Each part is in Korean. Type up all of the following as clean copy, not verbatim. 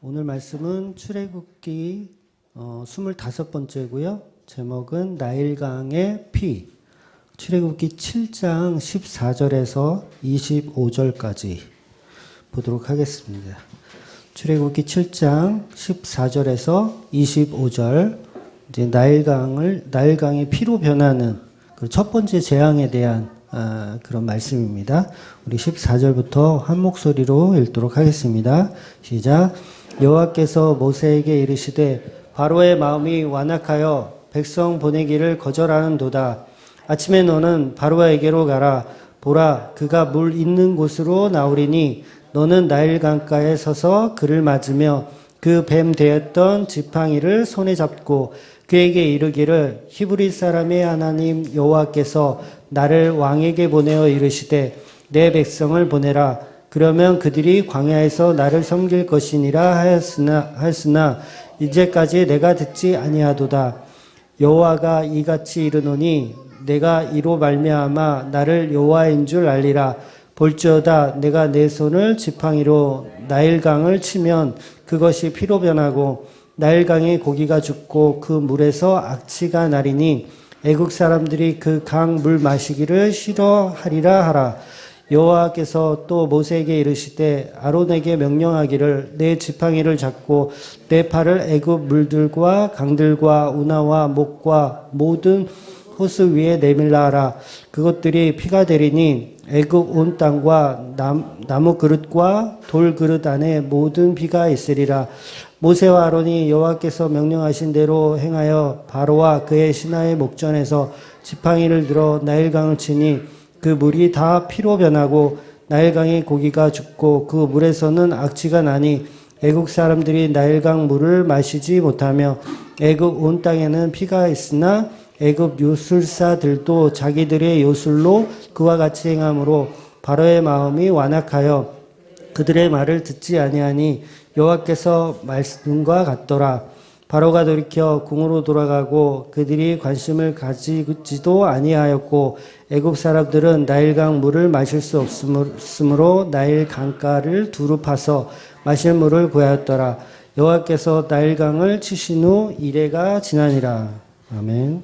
오늘 말씀은 출애굽기 25번째고요. 제목은 나일강의 피. 출애굽기 7장 14절에서 25절까지 보도록 하겠습니다. 출애굽기 7장 14절에서 25절, 이제 나일강의 피로 변하는 그 첫 번째 재앙에 대한 그런 말씀입니다. 우리 14절부터 한 목소리로 읽도록 하겠습니다. 시작. 여호와께서 모세에게 이르시되 바로의 마음이 완악하여 백성 보내기를 거절하는도다. 아침에 너는 바로에게로 가라. 보라, 그가 물 있는 곳으로 나오리니 너는 나일강가에 서서 그를 맞으며 그 뱀 되었던 지팡이를 손에 잡고 그에게 이르기를 히브리 사람의 하나님 여호와께서 나를 왕에게 보내어 이르시되 내 백성을 보내라. 그러면 그들이 광야에서 나를 섬길 것이니라 하였으나 이제까지 내가 듣지 아니하도다. 여호와가 이같이 이르노니 내가 이로 말미암아 나를 여호와인 줄 알리라. 볼지어다 내가 내 손을 지팡이로 나일강을 치면 그것이 피로 변하고 나일강의 고기가 죽고 그 물에서 악취가 나리니 애국 사람들이 그 강 물 마시기를 싫어하리라 하라. 여호와께서 또 모세에게 이르시되 아론에게 명령하기를 내 지팡이를 잡고 내 팔을 애굽 물들과 강들과 운하와 목과 모든 호수 위에 내밀라 하라. 그것들이 피가 되리니 애굽 온 땅과 나무 그릇과 돌 그릇 안에 모든 피가 있으리라. 모세와 아론이 여호와께서 명령하신 대로 행하여 바로와 그의 신하의 목전에서 지팡이를 들어 나일강을 치니 그 물이 다 피로 변하고 나일강의 고기가 죽고 그 물에서는 악취가 나니 애국 사람들이 나일강 물을 마시지 못하며 애국 온 땅에는 피가 있으나 애굽 요술사들도 자기들의 요술로 그와 같이 행함으로 바로의 마음이 완악하여 그들의 말을 듣지 아니하니 여호와께서 말씀과 같더라. 바로가 돌이켜 궁으로 돌아가고 그들이 관심을 가지지도 아니하였고 애굽 사람들은 나일강 물을 마실 수 없으므로 나일 강가를 두루 파서 마실 물을 구하였더라. 여호와께서 나일강을 치신 후 이레가 지나니라. 아멘.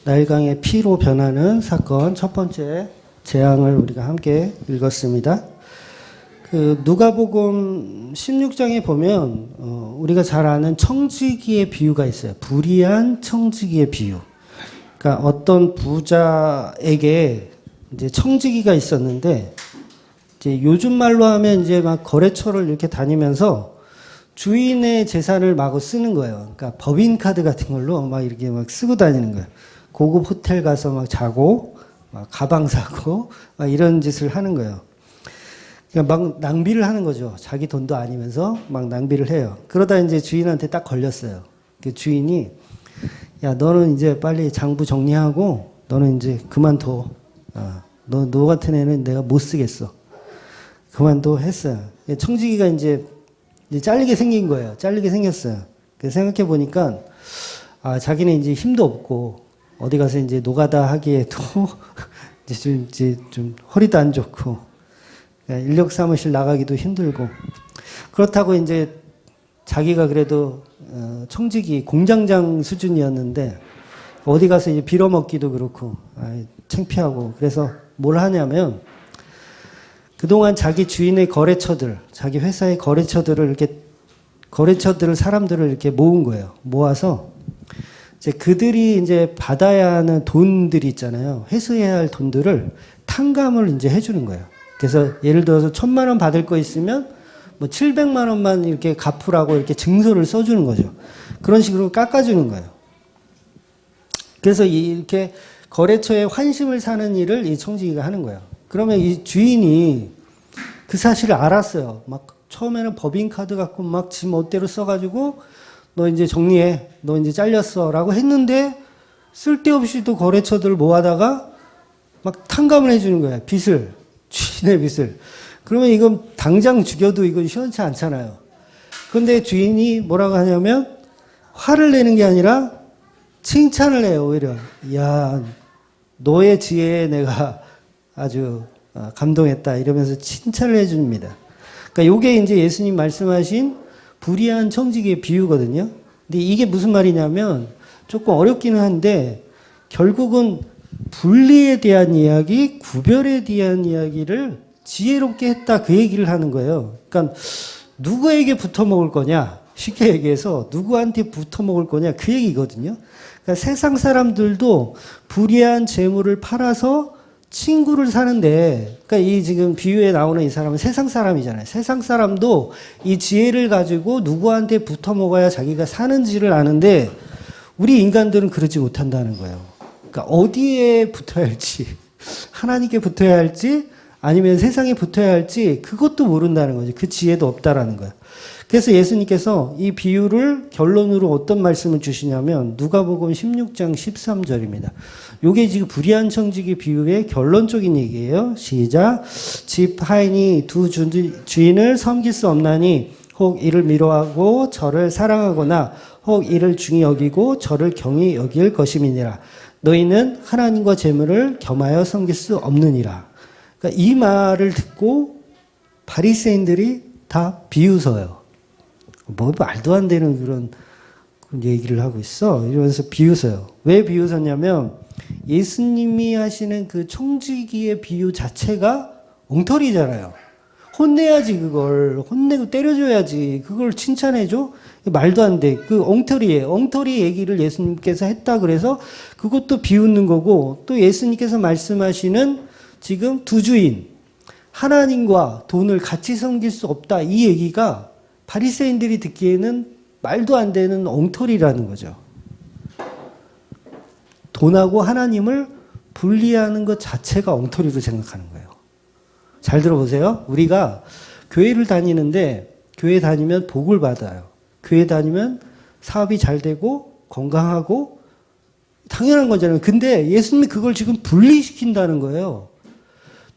나일강의 피로 변하는 사건 첫 번째 재앙을 우리가 함께 읽었습니다. 그 누가복음 16장에 보면 우리가 잘 아는 청지기의 비유가 있어요. 불의한 청지기의 비유. 그러니까 어떤 부자에게 이제 청지기가 있었는데 이제 요즘 말로 하면 이제 막 거래처를 이렇게 다니면서 주인의 재산을 마구 쓰는 거예요. 그러니까 법인카드 같은 걸로 막 이렇게 막 쓰고 다니는 거예요. 고급 호텔 가서 막 자고 막 가방 사고 막 이런 짓을 하는 거예요. 그러니까 막 낭비를 하는 거죠. 자기 돈도 아니면서 막 낭비를 해요. 그러다 이제 주인한테 딱 걸렸어요. 그 주인이 야 너는 이제 빨리 장부 정리하고 너는 이제 그만둬. 너 같은 애는 내가 못 쓰겠어. 그만둬 했어요. 청지기가 이제 잘리게 생긴 거예요. 잘리게 생겼어요. 그래서 생각해 보니까 자기는 이제 힘도 없고 어디 가서 이제 노가다 하기에도 이제 좀 허리도 안 좋고 인력 사무실 나가기도 힘들고 그렇다고 이제 자기가 그래도 청지기 공장장 수준이었는데 어디 가서 이제 빌어먹기도 그렇고 창피하고 그래서 뭘 하냐면 그동안 자기 주인의 거래처들, 자기 회사의 거래처들을 사람들을 이렇게 모은 거예요. 모아서 이제 그들이 이제 받아야 하는 돈들이 있잖아요. 회수해야 할 돈들을 탕감을 이제 해주는 거예요. 그래서 예를 들어서 1,000만 원 받을 거 있으면 뭐 700만 원만 이렇게 갚으라고 이렇게 증서를 써주는 거죠. 그런 식으로 깎아주는 거예요. 그래서 이렇게 거래처에 환심을 사는 일을 이 청지기가 하는 거예요. 그러면 이 주인이 그 사실을 알았어요. 막 처음에는 법인카드 갖고 막 지 멋대로 써가지고 너 이제 정리해. 너 이제 잘렸어. 라고 했는데 쓸데없이도 거래처들을 모아다가 막 탕감을 해주는 거예요. 빚을. 주인의 빚을. 그러면 이건 당장 죽여도 이건 시원치 않잖아요. 그런데 주인이 뭐라고 하냐면 화를 내는 게 아니라 칭찬을 해요. 오히려. 야, 너의 지혜에 내가 아주 감동했다. 이러면서 칭찬을 해줍니다. 그러니까 그러니까 요게 이제 예수님 말씀하신 불의한 청지기의 비유거든요. 근데 이게 무슨 말이냐면 조금 어렵기는 한데 결국은 분리에 대한 이야기, 구별에 대한 이야기를 지혜롭게 했다 그 얘기를 하는 거예요. 그러니까 누구에게 붙어 먹을 거냐? 쉽게 얘기해서 누구한테 붙어 먹을 거냐? 그 얘기거든요. 그러니까 세상 사람들도 불의한 재물을 팔아서 친구를 사는데, 그러니까 이 지금 비유에 나오는 이 사람은 세상 사람이잖아요. 세상 사람도 이 지혜를 가지고 누구한테 붙어 먹어야 자기가 사는지를 아는데 우리 인간들은 그러지 못한다는 거예요. 그러니까 어디에 붙어야 할지, 하나님께 붙어야 할지 아니면 세상에 붙어야 할지 그것도 모른다는 거죠. 그 지혜도 없다라는 거예요. 그래서 예수님께서 이 비유를 결론으로 어떤 말씀을 주시냐면 누가복음 16장 13절입니다. 요게 지금 불의한 청지기 비유의 결론적인 얘기예요. 시작. 집 하인이 두 주인을 섬길 수 없나니 혹 이를 미워하고 저를 사랑하거나 혹 이를 중히 여기고 저를 경히 여길 것임이니라. 너희는 하나님과 재물을 겸하여 섬길 수 없느니라. 그러니까 이 말을 듣고 바리새인들이 다 비웃어요. 뭐 말도 안 되는 그런 얘기를 하고 있어. 이러면서 비웃어요. 왜 비웃었냐면 예수님이 하시는 그 청지기의 비유 자체가 엉터리잖아요. 혼내야지 그걸. 혼내고 때려줘야지. 그걸 칭찬해줘? 말도 안 돼. 그 엉터리예요. 엉터리 얘기를 예수님께서 했다 그래서 그것도 비웃는 거고 또 예수님께서 말씀하시는 지금 두 주인 하나님과 돈을 같이 섬길 수 없다. 이 얘기가 바리새인들이 듣기에는 말도 안 되는 엉터리라는 거죠. 돈하고 하나님을 분리하는 것 자체가 엉터리로 생각하는 거예요. 잘 들어보세요. 우리가 교회를 다니는데 교회 다니면 복을 받아요. 교회 다니면 사업이 잘 되고 건강하고 당연한 거잖아요. 근데 예수님이 그걸 지금 분리시킨다는 거예요.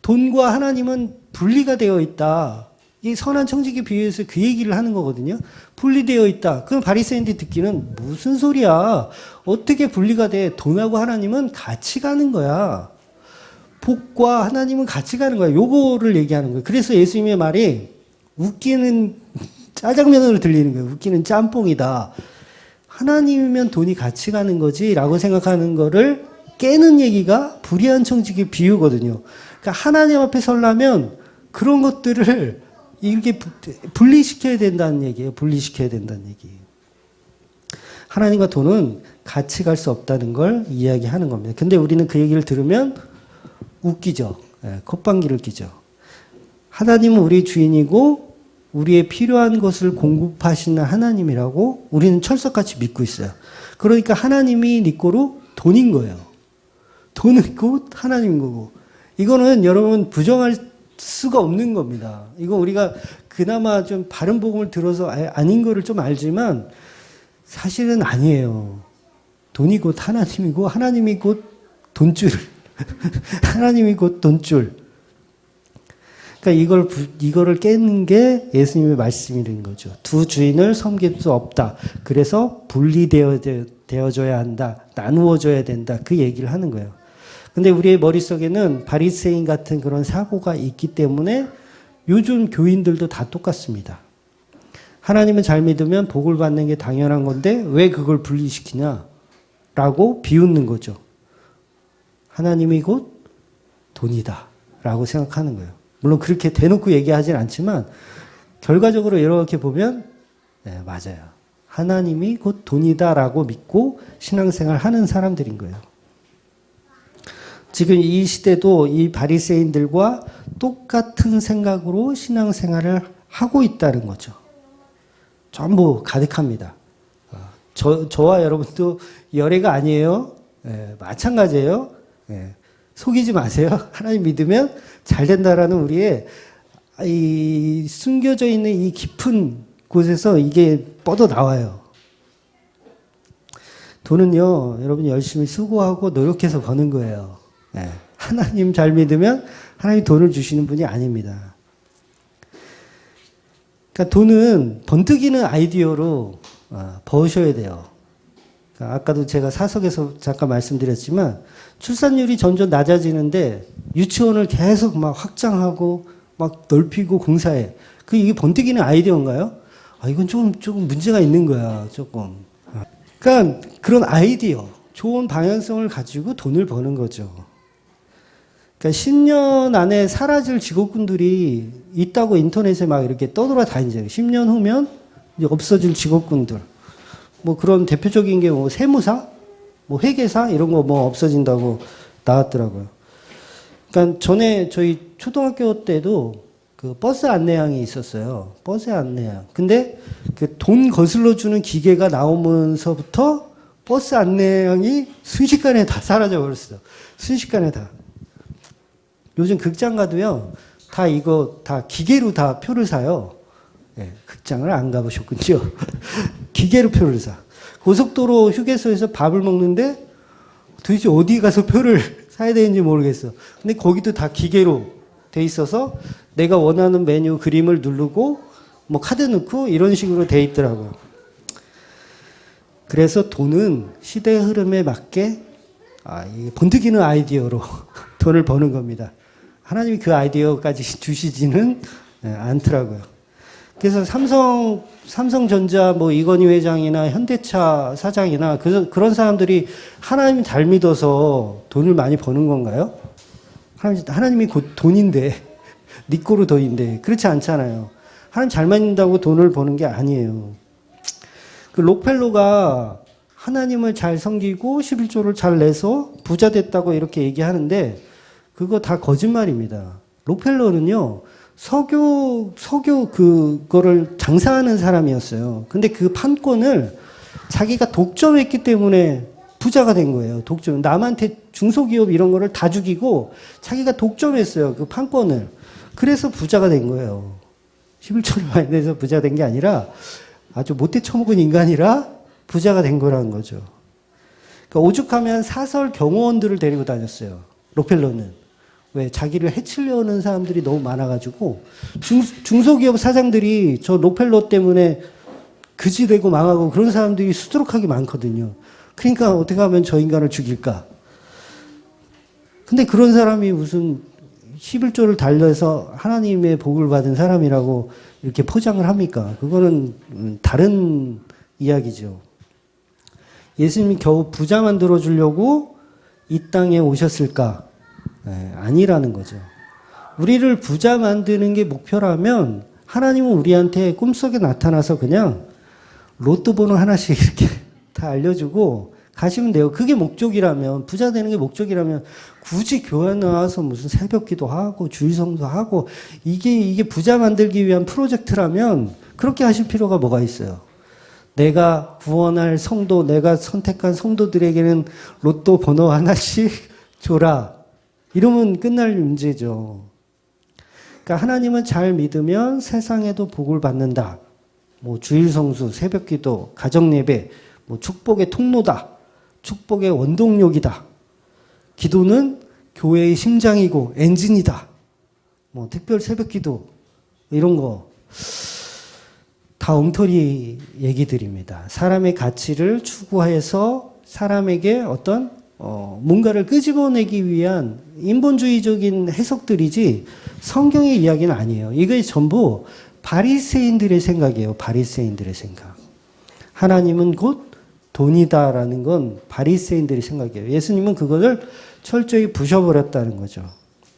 돈과 하나님은 분리가 되어 있다. 이 선한 청지기 비유에서 그 얘기를 하는 거거든요. 분리되어 있다. 그럼 바리새인들이 듣기는 무슨 소리야? 어떻게 분리가 돼? 돈하고 하나님은 같이 가는 거야. 복과 하나님은 같이 가는 거야. 요거를 얘기하는 거예요. 그래서 예수님의 말이 웃기는 짜장면으로 들리는 거예요. 웃기는 짬뽕이다. 하나님이면 돈이 같이 가는 거지 라고 생각하는 거를 깨는 얘기가 불의한 청지기 비유거든요. 그러니까 하나님 앞에 서려면 그런 것들을 이렇게 분리시켜야 된다는 얘기예요. 분리시켜야 된다는 얘기예요. 하나님과 돈은 같이 갈 수 없다는 걸 이야기하는 겁니다. 근데 우리는 그 얘기를 들으면 웃기죠. 콧방귀를 끼죠. 하나님은 우리 주인이고 우리의 필요한 것을 공급하시는 하나님이라고 우리는 철석같이 믿고 있어요. 그러니까 하나님이 네 거로 돈인 거예요. 돈은 곧 하나님인 거고. 이거는 여러분 부정할 수가 없는 겁니다. 이거 우리가 그나마 좀 바른 복음을 들어서 아닌 거를 좀 알지만 사실은 아니에요. 돈이 곧 하나님이고 하나님이 곧 돈줄. 하나님이 곧 돈줄. 그러니까 이거를 깨는 게 예수님의 말씀인 거죠. 두 주인을 섬길 수 없다. 그래서 분리되어져야 한다. 나누어져야 된다. 그 얘기를 하는 거예요. 근데 우리의 머릿속에는 바리새인 같은 그런 사고가 있기 때문에 요즘 교인들도 다 똑같습니다. 하나님은 잘 믿으면 복을 받는 게 당연한 건데 왜 그걸 분리시키냐? 라고 비웃는 거죠. 하나님이 곧 돈이다. 라고 생각하는 거예요. 물론 그렇게 대놓고 얘기하진 않지만 결과적으로 이렇게 보면 네, 맞아요. 하나님이 곧 돈이다. 라고 믿고 신앙생활 하는 사람들인 거예요. 지금 이 시대도 이 바리새인들과 똑같은 생각으로 신앙생활을 하고 있다는 거죠. 전부 가득합니다. 저와 여러분도 열애가 아니에요. 마찬가지예요. 속이지 마세요. 하나님 믿으면 잘 된다라는 우리의 이 숨겨져 있는 이 깊은 곳에서 이게 뻗어 나와요. 돈은요, 여러분 열심히 수고하고 노력해서 버는 거예요. 하나님 잘 믿으면 하나님이 돈을 주시는 분이 아닙니다. 그러니까 돈은 번뜩이는 아이디어로 버셔야 돼요. 그러니까 아까도 제가 사석에서 잠깐 말씀드렸지만 출산율이 점점 낮아지는데 유치원을 계속 막 확장하고 막 넓히고 공사해. 이게 번뜩이는 아이디어인가요? 이건 조금 문제가 있는 거야, 조금. 그러니까 그런 아이디어, 좋은 방향성을 가지고 돈을 버는 거죠. 그러니까 10년 안에 사라질 직업군들이 있다고 인터넷에 막 이렇게 떠돌아다니죠. 10년 후면 이제 없어질 직업군들. 뭐 그런 대표적인 게 뭐 세무사, 뭐 회계사 이런 거 뭐 없어진다고 나왔더라고요. 그러니까 전에 저희 초등학교 때도 그 버스 안내양이 있었어요. 버스 안내양. 근데 그 돈 거슬러 주는 기계가 나오면서부터 버스 안내양이 순식간에 다 사라져 버렸어요. 순식간에 다. 요즘 극장 가도요, 다 이거 다 기계로 다 표를 사요. 네, 극장을 안 가보셨군요. 기계로 표를 사. 고속도로 휴게소에서 밥을 먹는데 도대체 어디 가서 표를 사야 되는지 모르겠어. 근데 거기도 다 기계로 돼 있어서 내가 원하는 메뉴 그림을 누르고 뭐 카드 넣고 이런 식으로 돼 있더라고요. 그래서 돈은 시대의 흐름에 맞게 이 번뜩이는 아이디어로 돈을 버는 겁니다. 하나님이 그 아이디어까지 주시지는 않더라고요. 그래서 삼성전자 뭐 이건희 회장이나 현대차 사장이나 그런 사람들이 하나님 잘 믿어서 돈을 많이 버는 건가요? 하나님이 곧 돈인데, 네 거로 돈인데 그렇지 않잖아요. 하나님 잘 믿는다고 돈을 버는 게 아니에요. 그 록펠러가 하나님을 잘 섬기고 11조를 잘 내서 부자 됐다고 이렇게 얘기하는데 그거 다 거짓말입니다. 록펠러는요, 석유 그거를 장사하는 사람이었어요. 근데 그 판권을 자기가 독점했기 때문에 부자가 된 거예요. 독점. 남한테 중소기업 이런 거를 다 죽이고 자기가 독점했어요. 그 판권을. 그래서 부자가 된 거예요. 11조를 많이 내서 부자 된 게 아니라 아주 못돼 처먹은 인간이라 부자가 된 거라는 거죠. 그러니까 오죽하면 사설 경호원들을 데리고 다녔어요. 록펠러는. 왜? 자기를 해치려는 사람들이 너무 많아가지고 중소기업 사장들이 저 록펠러 때문에 그지되고 망하고 그런 사람들이 수두룩하게 많거든요. 그러니까 어떻게 하면 저 인간을 죽일까? 근데 그런 사람이 무슨 11조를 달려서 하나님의 복을 받은 사람이라고 이렇게 포장을 합니까? 그거는 다른 이야기죠. 예수님이 겨우 부자 만들어 주려고 이 땅에 오셨을까? 아니라는 거죠. 우리를 부자 만드는 게 목표라면 하나님은 우리한테 꿈속에 나타나서 그냥 로또 번호 하나씩 이렇게 다 알려주고 가시면 돼요. 그게 목적이라면, 부자 되는 게 목적이라면 굳이 교회 나와서 무슨 새벽기도 하고 주일성도 하고 이게 부자 만들기 위한 프로젝트라면 그렇게 하실 필요가 뭐가 있어요. 내가 구원할 성도, 내가 선택한 성도들에게는 로또 번호 하나씩 줘라. 이러면 끝날 문제죠. 그러니까 하나님은 잘 믿으면 세상에도 복을 받는다. 뭐 주일성수, 새벽기도, 가정예배, 뭐 축복의 통로다. 축복의 원동력이다. 기도는 교회의 심장이고 엔진이다. 뭐 특별 새벽기도 이런 거 다 엉터리 얘기들입니다. 사람의 가치를 추구해서 사람에게 어떤 뭔가를 끄집어내기 위한 인본주의적인 해석들이지 성경의 이야기는 아니에요. 이게 전부 바리새인들의 생각이에요. 바리새인들의 생각. 하나님은 곧 돈이다라는 건 바리새인들의 생각이에요. 예수님은 그것을 철저히 부셔버렸다는 거죠.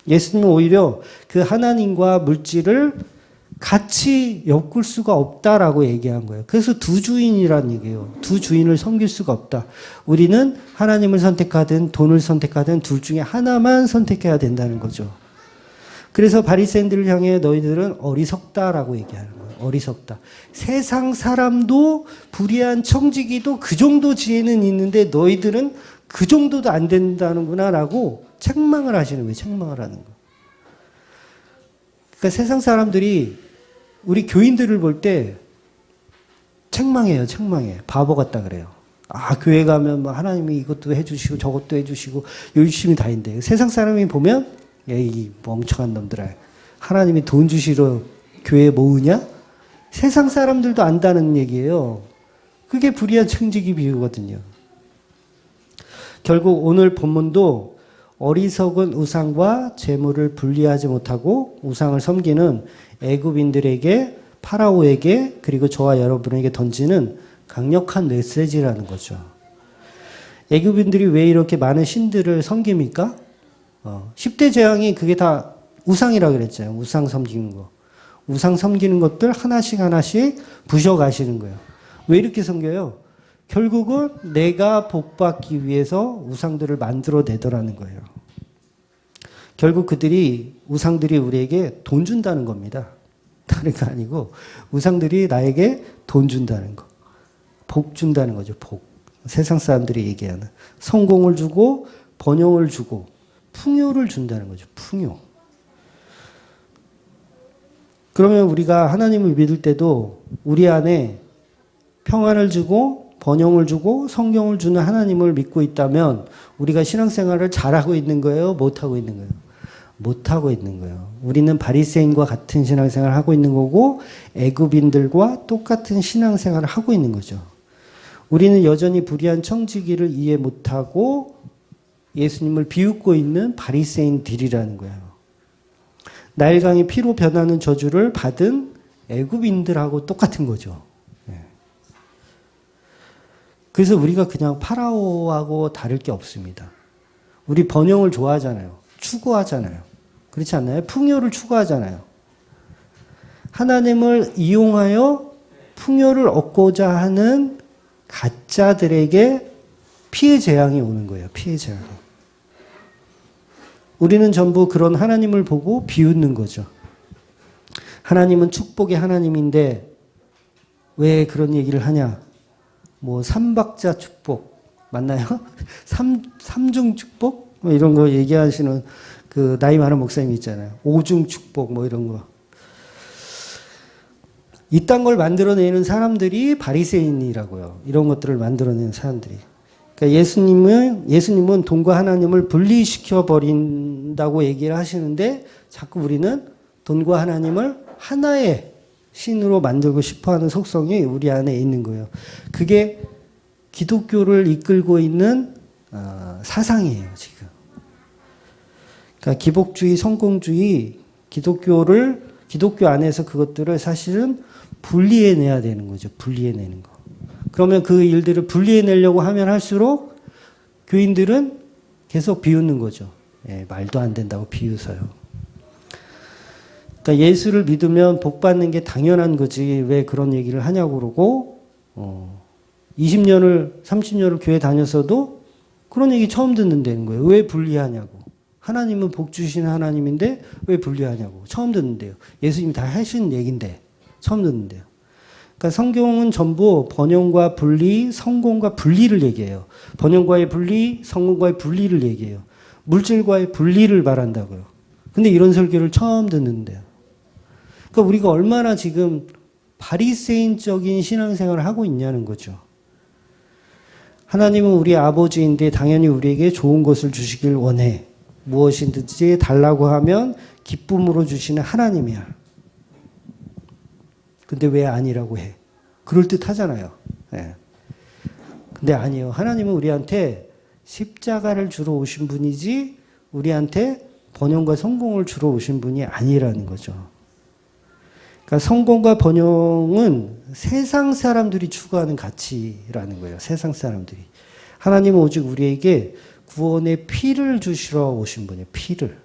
예수님은 오히려 그 하나님과 물질을 같이 엮을 수가 없다라고 얘기한 거예요. 그래서 두 주인이라는 얘기예요. 두 주인을 섬길 수가 없다. 우리는 하나님을 선택하든 돈을 선택하든 둘 중에 하나만 선택해야 된다는 거죠. 그래서 바리새인들을 향해 너희들은 어리석다라고 얘기하는 거예요. 어리석다. 세상 사람도 불의한 청지기도 그 정도 지혜는 있는데 너희들은 그 정도도 안 된다는구나라고 책망을 하시는 거예요. 책망을 하는 거. 그러니까 세상 사람들이 우리 교인들을 볼 때 책망해요. 책망해. 바보 같다 그래요. 교회 가면 뭐 하나님이 이것도 해주시고 저것도 해주시고 열심히 다닌대. 세상 사람이 보면 이 멍청한 놈들아. 하나님이 돈 주시러 교회에 모으냐? 세상 사람들도 안다는 얘기예요. 그게 불의한 청지기 비유거든요. 결국 오늘 본문도 어리석은 우상과 재물을 분리하지 못하고 우상을 섬기는 애굽인들에게, 파라오에게, 그리고 저와 여러분에게 던지는 강력한 메시지라는 거죠. 애굽인들이 왜 이렇게 많은 신들을 섬깁니까? 10대 재앙이 그게 다 우상이라 그랬잖아요. 우상 섬기는 거. 우상 섬기는 것들 하나씩 하나씩 부셔가시는 거예요. 왜 이렇게 섬겨요? 결국은 내가 복받기 위해서 우상들을 만들어내더라는 거예요. 결국 우상들이 우리에게 돈 준다는 겁니다. 다른 거 아니고 우상들이 나에게 돈 준다는 거. 복 준다는 거죠. 복. 세상 사람들이 얘기하는. 성공을 주고 번영을 주고 풍요를 준다는 거죠. 풍요. 그러면 우리가 하나님을 믿을 때도 우리 안에 평안을 주고 번영을 주고 성경을 주는 하나님을 믿고 있다면 우리가 신앙생활을 잘하고 있는 거예요? 못하고 있는 거예요? 못하고 있는 거예요. 우리는 바리새인과 같은 신앙생활을 하고 있는 거고 애굽인들과 똑같은 신앙생활을 하고 있는 거죠. 우리는 여전히 불의한 청지기를 이해 못하고 예수님을 비웃고 있는 바리새인들이라는 거예요. 나일강이 피로 변하는 저주를 받은 애굽인들하고 똑같은 거죠. 그래서 우리가 그냥 파라오하고 다를 게 없습니다. 우리 번영을 좋아하잖아요. 추구하잖아요. 그렇지 않나요? 풍요를 추구하잖아요. 하나님을 이용하여 풍요를 얻고자 하는 가짜들에게 피해 재앙이 오는 거예요. 피해 재앙이. 우리는 전부 그런 하나님을 보고 비웃는 거죠. 하나님은 축복의 하나님인데 왜 그런 얘기를 하냐? 뭐 삼박자 축복 맞나요? 삼중 축복? 뭐 이런 거 얘기하시는 그 나이 많은 목사님 있잖아요. 오중 축복 뭐 이런 거. 이딴 걸 만들어내는 사람들이 바리새인이라고요. 이런 것들을 만들어내는 사람들이. 그러니까 예수님은 돈과 하나님을 분리시켜 버린다고 얘기를 하시는데 자꾸 우리는 돈과 하나님을 하나의 신으로 만들고 싶어하는 속성이 우리 안에 있는 거예요. 그게 기독교를 이끌고 있는 사상이에요, 지금. 그러니까 기복주의, 성공주의, 기독교 안에서 그것들을 사실은 분리해내야 되는 거죠. 분리해내는 거. 그러면 그 일들을 분리해내려고 하면 할수록 교인들은 계속 비웃는 거죠. 말도 안 된다고 비웃어요. 그러니까 예수를 믿으면 복 받는 게 당연한 거지 왜 그런 얘기를 하냐고 그러고 20년을 30년을 교회 다녔어도 그런 얘기 처음 듣는다는 거예요. 왜 분리하냐고. 하나님은 복 주시는 하나님인데 왜 분리하냐고. 처음 듣는데요. 예수님이 다 하신 얘기인데 처음 듣는데요. 그러니까 성경은 전부 번영과 분리, 성공과 분리를 얘기해요. 번영과의 분리, 성공과의 분리를 얘기해요. 물질과의 분리를 말한다고요. 근데 이런 설교를 처음 듣는데요. 그러니까 우리가 얼마나 지금 바리새인적인 신앙생활을 하고 있냐는 거죠. 하나님은 우리 아버지인데 당연히 우리에게 좋은 것을 주시길 원해. 무엇이든지 달라고 하면 기쁨으로 주시는 하나님이야. 근데 왜 아니라고 해? 그럴듯하잖아요. 네. 근데 아니에요. 하나님은 우리한테 십자가를 주러 오신 분이지 우리한테 번영과 성공을 주러 오신 분이 아니라는 거죠. 그러니까 성공과 번영은 세상 사람들이 추구하는 가치라는 거예요. 세상 사람들이. 하나님은 오직 우리에게 구원의 피를 주시러 오신 분이에요. 피를.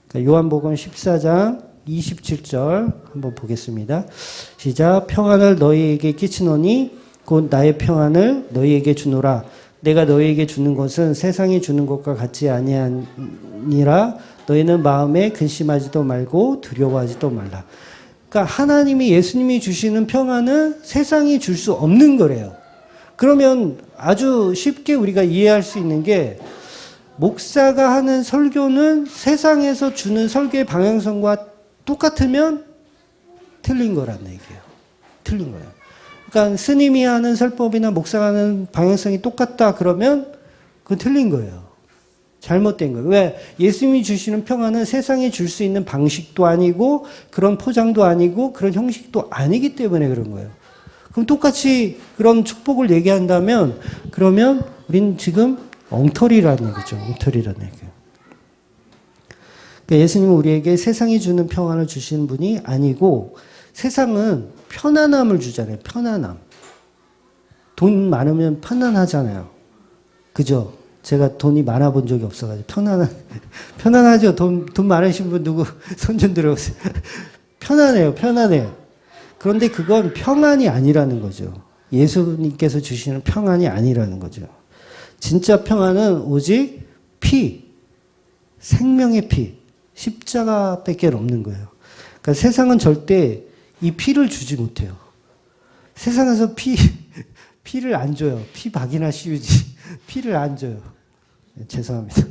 그러니까 요한복음 14장 27절 한번 보겠습니다. 시작. 평안을 너희에게 끼치노니 곧 나의 평안을 너희에게 주노라. 내가 너희에게 주는 것은 세상이 주는 것과 같지 아니하니라. 너희는 마음에 근심하지도 말고 두려워하지도 말라. 그러니까 하나님이 예수님이 주시는 평안은 세상이 줄 수 없는 거래요. 그러면 아주 쉽게 우리가 이해할 수 있는 게 목사가 하는 설교는 세상에서 주는 설교의 방향성과 똑같으면 틀린 거란 얘기예요. 틀린 거예요. 그러니까 스님이 하는 설법이나 목사가 하는 방향성이 똑같다 그러면 그건 틀린 거예요. 잘못된 거예요. 왜? 예수님이 주시는 평안은 세상에 줄 수 있는 방식도 아니고 그런 포장도 아니고 그런 형식도 아니기 때문에 그런 거예요. 그럼 똑같이 그런 축복을 얘기한다면 그러면 우린 지금 엉터리라는 얘기죠. 엉터리라는 얘기예요. 그러니까 예수님은 우리에게 세상이 주는 평안을 주시는 분이 아니고 세상은 편안함을 주잖아요. 편안함. 돈 많으면 편안하잖아요. 그죠? 제가 돈이 많아 본 적이 없어가지고 편안하죠? 돈 많으신 분 누구 손 좀 들어보세요. 편안해요. 편안해요. 그런데 그건 평안이 아니라는 거죠. 예수님께서 주시는 평안이 아니라는 거죠. 진짜 평안은 오직 피, 생명의 피, 십자가밖에 없는 거예요. 그러니까 세상은 절대 이 피를 주지 못해요. 세상에서 피를 안 줘요. 박이나 씌우지. 피를 안 줘요. 죄송합니다.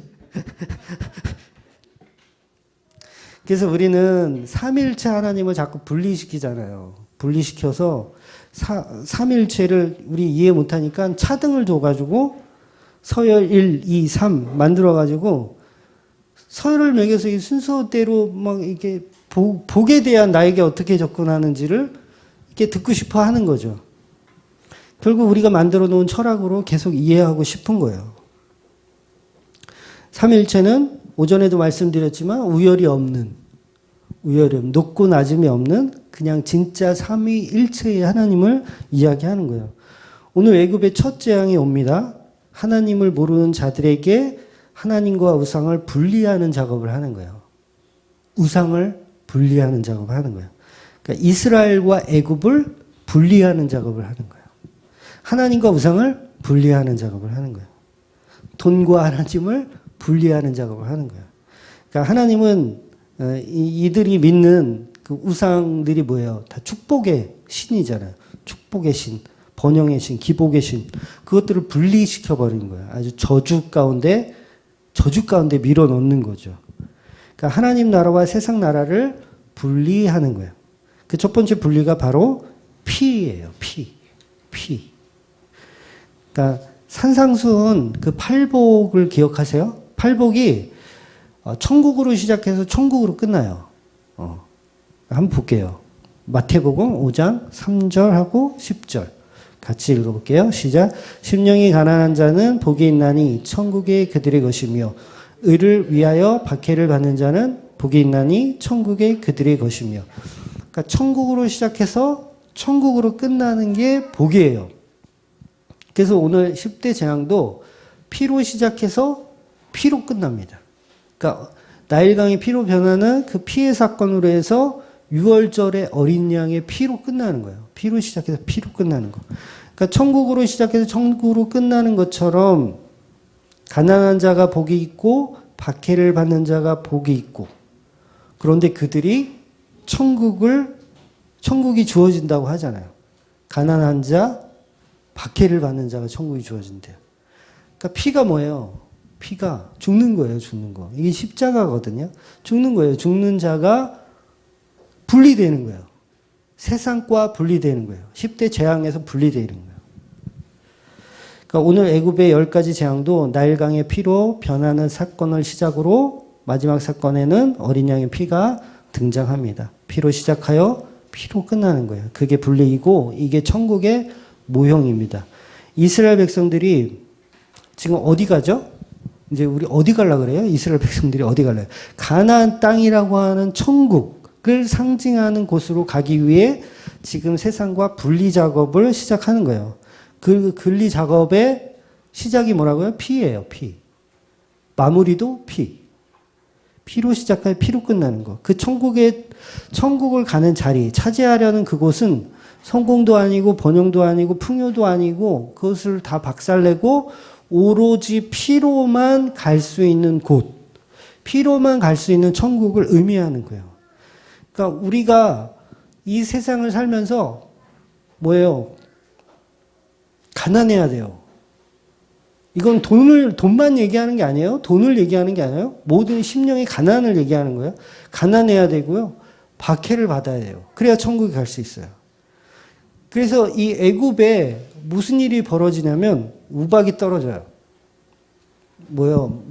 그래서 우리는 삼일체 하나님을 자꾸 분리시키잖아요. 분리시켜서 삼일체를 우리 이해 못하니까 차등을 둬가지고 서열 1, 2, 3 만들어가지고 서열을 매겨서 이 순서대로 막 이렇게 복에 대한 나에게 어떻게 접근하는지를 이렇게 듣고 싶어 하는 거죠. 결국 우리가 만들어 놓은 철학으로 계속 이해하고 싶은 거예요. 삼일체는 오전에도 말씀드렸지만 우열이 없는, 높고 낮음이 없는 그냥 진짜 삼위일체의 하나님을 이야기하는 거예요. 오늘 애굽의 첫 재앙이 옵니다. 하나님을 모르는 자들에게 하나님과 우상을 분리하는 작업을 하는 거예요. 우상을 분리하는 작업을 하는 거예요. 그러니까 이스라엘과 애굽을 분리하는 작업을 하는 거예요. 하나님과 우상을 분리하는 작업을 하는 거예요. 돈과 하나님을 분리하는 작업을 하는 거예요. 그러니까 하나님은 이들이 믿는 그 우상들이 뭐예요? 다 축복의 신이잖아요. 축복의 신, 번영의 신, 기복의 신. 그것들을 분리시켜 버리는 거예요. 아주 저주 가운데 밀어 넣는 거죠. 그러니까 하나님 나라와 세상 나라를 분리하는 거예요. 그 첫 번째 분리가 바로 피예요. 피. 그러니까 산상수훈 그 팔복을 기억하세요? 팔복이 천국으로 시작해서 천국으로 끝나요. 한번 볼게요. 마태복음 5장 3절하고 10절 같이 읽어볼게요. 시작. 심령이 가난한 자는 복이 있나니 천국이 그들의 것이며 의를 위하여 박해를 받는 자는 복이 있나니 천국이 그들의 것이며. 그러니까 천국으로 시작해서 천국으로 끝나는 게 복이에요. 그래서 오늘 10대 재앙도 피로 시작해서 피로 끝납니다. 그러니까 나일강의 피로 변하는 그 피해 사건으로 해서 6월절의 어린 양의 피로 끝나는 거예요. 피로 시작해서 피로 끝나는 거. 그러니까 천국으로 시작해서 천국으로 끝나는 것처럼 가난한 자가 복이 있고 박해를 받는 자가 복이 있고, 그런데 그들이 천국이 주어진다고 하잖아요. 가난한 자, 박해를 받는 자가 천국이 주어진대요. 그러니까 피가 뭐예요? 피가 죽는 거예요, 죽는 거. 이게 십자가거든요. 죽는 거예요. 죽는 자가 분리되는 거예요. 세상과 분리되는 거예요. 10대 재앙에서 분리되는 거예요. 그러니까 오늘 애굽의 10가지 재앙도 나일강의 피로 변하는 사건을 시작으로 마지막 사건에는 어린 양의 피가 등장합니다. 피로 시작하여 피로 끝나는 거예요. 그게 분리이고 이게 천국의 모형입니다. 이스라엘 백성들이 지금 어디 가죠? 이제 우리 어디 가려고 그래요? 이스라엘 백성들이 어디 가려고? 가나안 땅이라고 하는 천국을 상징하는 곳으로 가기 위해 지금 세상과 분리 작업을 시작하는 거예요. 그 분리 작업의 시작이 뭐라고요? 피예요, 피. 마무리도 피. 피로 시작하여 피로 끝나는 거. 그 천국을 가는 자리, 차지하려는 그곳은 성공도 아니고 번영도 아니고 풍요도 아니고 그것을 다 박살내고 오로지 피로만 갈 수 있는 곳, 피로만 갈 수 있는 천국을 의미하는 거예요. 그러니까 우리가 이 세상을 살면서 뭐예요? 가난해야 돼요. 이건 돈만 얘기하는 게 아니에요. 돈을 얘기하는 게 아니에요. 모든 심령의 가난을 얘기하는 거예요. 가난해야 되고요. 박해를 받아야 돼요. 그래야 천국에 갈 수 있어요. 그래서 이 애굽에 무슨 일이 벌어지냐면 우박이 떨어져요. 뭐요?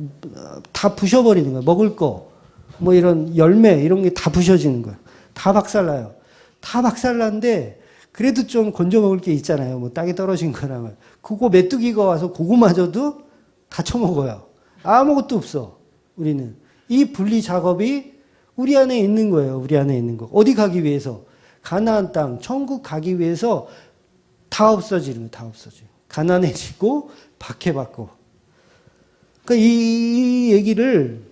다 부셔버리는 거예요. 먹을 거, 뭐 이런 열매 이런 게 다 부셔지는 거예요. 다 박살나요. 다 박살나는데 그래도 좀 건져 먹을 게 있잖아요. 뭐 땅에 떨어진 거라면. 그거 메뚜기가 와서 그거마저도 다 처먹어요. 아무것도 없어. 우리는. 이 분리 작업이 우리 안에 있는 거예요. 우리 안에 있는 거. 어디 가기 위해서? 가나안 땅, 천국 가기 위해서 다 없어지는 거예요. 다 없어져요. 가난해지고 박해받고. 그러니까 이 얘기를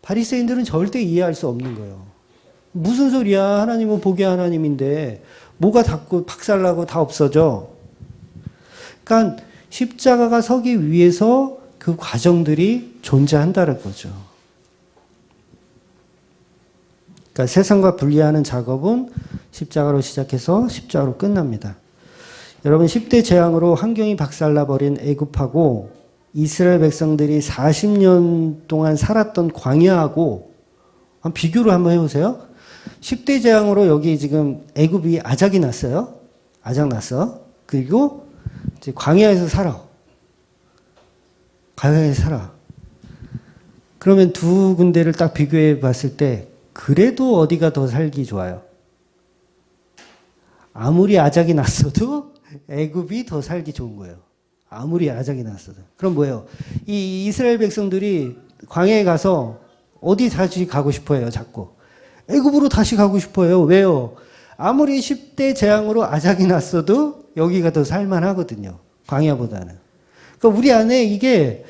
바리새인들은 절대 이해할 수 없는 거예요. 무슨 소리야? 하나님은 복의 하나님인데 뭐가 닿고 박살나고 다 없어져. 그러니까 십자가가 서기 위해서 그 과정들이 존재한다는 거죠. 그러니까 세상과 분리하는 작업은 십자가로 시작해서 십자가로 끝납니다. 여러분 10대 재앙으로 환경이 박살나버린 애굽하고 이스라엘 백성들이 40년 동안 살았던 광야하고 한 비교를 한번 해보세요. 10대 재앙으로 여기 지금 애굽이 아작이 났어요. 아작 났어. 그리고 이제 광야에서 살아. 광야에서 살아. 그러면 두 군데를 딱 비교해 봤을 때 그래도 어디가 더 살기 좋아요? 아무리 아작이 났어도 애굽이 더 살기 좋은 거예요. 아무리 아작이 났어도. 그럼 뭐예요? 이 이스라엘 백성들이 광야에 가서 어디 다시 가고 싶어요, 자꾸. 애굽으로 다시 가고 싶어요. 왜요? 아무리 10대 재앙으로 아작이 났어도 여기가 더 살만하거든요. 광야보다는. 그러니까 우리 안에 이게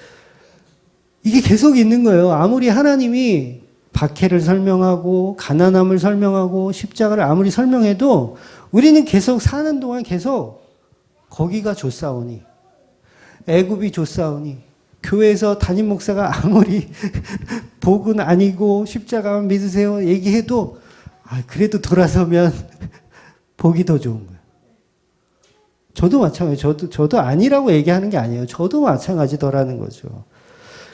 계속 있는 거예요. 아무리 하나님이 박해를 설명하고 가난함을 설명하고 십자가를 아무리 설명해도 우리는 계속 사는 동안 계속 거기가 좋사오니 애굽이 좋사오니 교회에서 담임 목사가 아무리 복은 아니고 십자가만 믿으세요 얘기해도 그래도 돌아서면 복이 더 좋은 거예요. 저도 마찬가지예요. 저도 아니라고 얘기하는 게 아니에요. 저도 마찬가지더라는 거죠.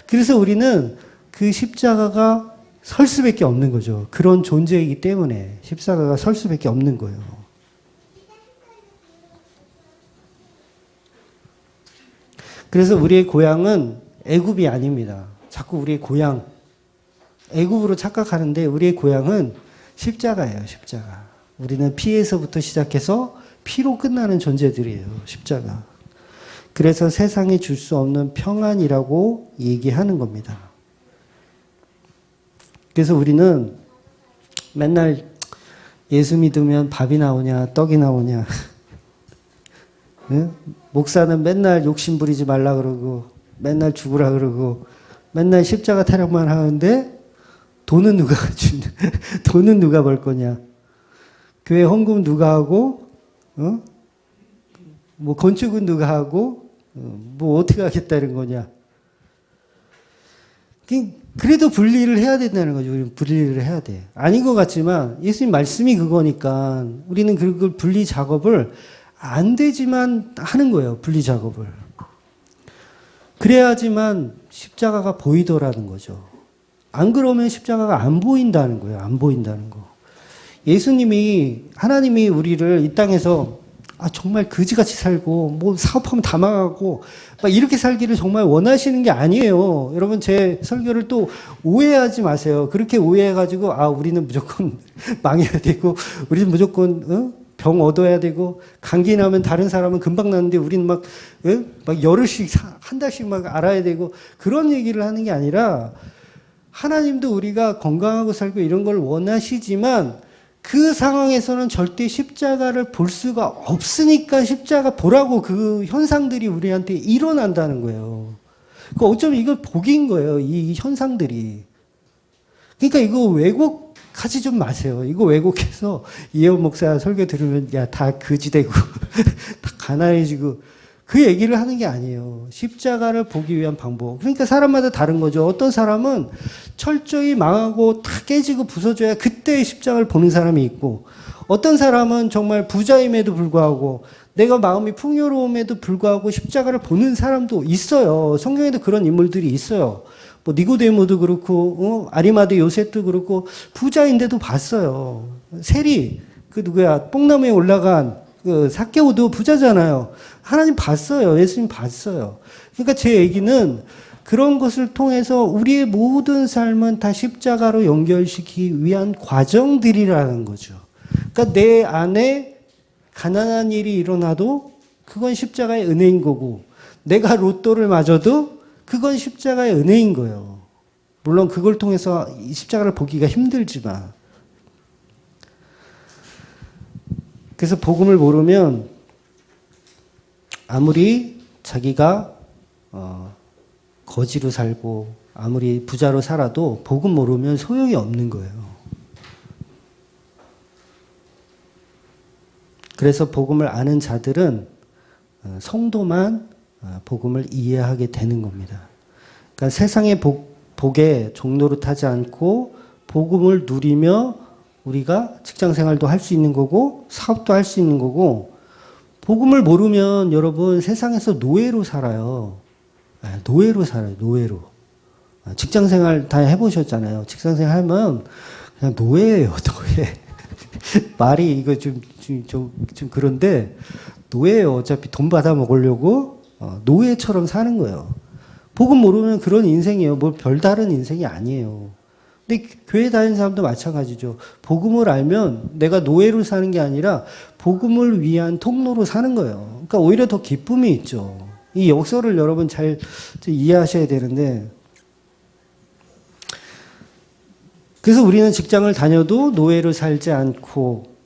그래서 우리는 그 십자가가 설 수밖에 없는 거죠. 그런 존재이기 때문에 십자가가 설 수밖에 없는 거예요. 그래서 우리의 고향은 애굽이 아닙니다. 자꾸 우리의 고향, 애굽으로 착각하는데 우리의 고향은 십자가예요. 십자가. 우리는 피에서부터 시작해서 피로 끝나는 존재들이에요. 십자가. 그래서 세상에 줄 수 없는 평안이라고 얘기하는 겁니다. 그래서 우리는 맨날 예수 믿으면 밥이 나오냐, 떡이 나오냐. 응? 목사는 맨날 욕심 부리지 말라 그러고, 맨날 죽으라 그러고, 맨날 십자가 타령만 하는데, 돈은 돈은 누가 벌 거냐. 교회 헌금 누가 하고, 뭐 건축은 누가 하고, 뭐 어떻게 하겠다는 거냐. 그래도 분리를 해야 된다는 거죠. 우리는 분리를 해야 돼. 아닌 것 같지만 예수님 말씀이 그거니까 우리는 그걸 분리 작업을 안 되지만 하는 거예요. 분리 작업을. 그래야지만 십자가가 보이더라는 거죠. 안 그러면 십자가가 안 보인다는 거예요. 안 보인다는 거. 하나님이 우리를 이 땅에서 정말 거지같이 살고, 뭐 사업하면 다 망하고, 막 이렇게 살기를 정말 원하시는 게 아니에요. 여러분, 제 설교를 또 오해하지 마세요. 그렇게 오해해가지고, 우리는 무조건 망해야 되고, 우리는 무조건, 병 얻어야 되고, 감기 나면 다른 사람은 금방 나는데, 우리는 막 열흘씩, 한 달씩 막 알아야 되고, 그런 얘기를 하는 게 아니라, 하나님도 우리가 건강하고 살고 이런 걸 원하시지만, 그 상황에서는 절대 십자가를 볼 수가 없으니까 십자가 보라고 그 현상들이 우리한테 일어난다는 거예요. 그러니까 어쩌면 이걸 복인 거예요. 이 현상들이. 그러니까 이거 왜곡하지 좀 마세요. 이거 왜곡해서 이혜원 목사 설교 들으면 다 거지되고 다 가난해지고 그 얘기를 하는 게 아니에요. 십자가를 보기 위한 방법. 그러니까 사람마다 다른 거죠. 어떤 사람은 철저히 망하고 다 깨지고 부서져야 그때 십자가를 보는 사람이 있고, 어떤 사람은 정말 부자임에도 불구하고 내가 마음이 풍요로움에도 불구하고 십자가를 보는 사람도 있어요. 성경에도 그런 인물들이 있어요. 뭐 니고데모도 그렇고 아리마대 요셉도 그렇고 부자인데도 봤어요. 세리 뽕나무에 올라간 삭개오도 부자잖아요. 하나님 봤어요. 예수님 봤어요. 그러니까 제 얘기는 그런 것을 통해서 우리의 모든 삶은 다 십자가로 연결시키기 위한 과정들이라는 거죠. 그러니까 내 안에 가난한 일이 일어나도 그건 십자가의 은혜인 거고, 내가 로또를 맞아도 그건 십자가의 은혜인 거예요. 물론 그걸 통해서 이 십자가를 보기가 힘들지만, 그래서 복음을 모르면 아무리 자기가 거지로 살고 아무리 부자로 살아도 복음 모르면 소용이 없는 거예요. 그래서 복음을 아는 자들은 성도만 복음을 이해하게 되는 겁니다. 그러니까 세상의 복에 종노릇하지 않고 복음을 누리며 우리가 직장 생활도 할 수 있는 거고 사업도 할 수 있는 거고, 복음을 모르면 여러분 세상에서 노예로 살아요. 노예로 살아요. 노예로. 직장 생활 다 해보셨잖아요. 직장 생활 하면 그냥 노예예요. 노예. 말이 이거 좀 그런데 노예예요. 어차피 돈 받아 먹으려고 노예처럼 사는 거예요. 복음 모르면 그런 인생이에요. 뭐 별다른 인생이 아니에요. 근데 교회 다니는 사람도 마찬가지죠. 복음을 알면 내가 노예로 사는 게 아니라 복음을 위한 통로로 사는 거예요. 그러니까 오히려 더 기쁨이 있죠. 이 역설을 여러분 잘 이해하셔야 되는데, 그래서 우리는 직장을 다녀도 노예로 살지 않고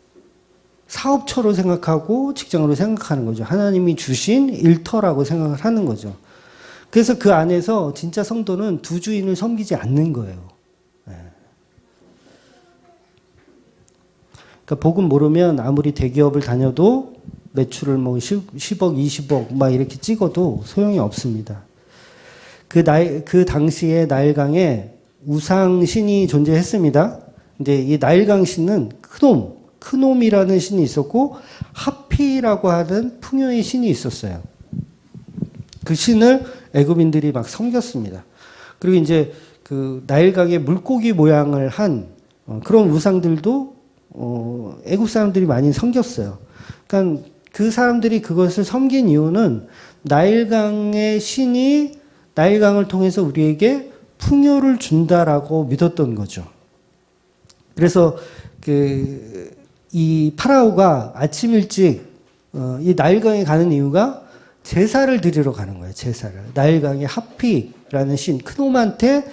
사업처로 생각하고 직장으로 생각하는 거죠. 하나님이 주신 일터라고 생각을 하는 거죠. 그래서 그 안에서 진짜 성도는 두 주인을 섬기지 않는 거예요. 그러니까 복음 모르면 아무리 대기업을 다녀도 매출을 뭐 10억, 20억 막 이렇게 찍어도 소용이 없습니다. 그 당시에 나일강에 우상신이 존재했습니다. 근데 이 나일강 신은 크놈이라는 신이 있었고 하피라고 하는 풍요의 신이 있었어요. 그 신을 애굽인들이 막 섬겼습니다. 그리고 이제 그 나일강의 물고기 모양을 한 그런 우상들도 애굽 사람들이 많이 섬겼어요. 그러니까 그 사람들이 그것을 섬긴 이유는 나일강의 신이 나일강을 통해서 우리에게 풍요를 준다라고 믿었던 거죠. 그래서 이 파라오가 아침 일찍 이 나일강에 가는 이유가 제사를 드리러 가는 거예요. 제사를. 나일강의 하피라는 신 크놈한테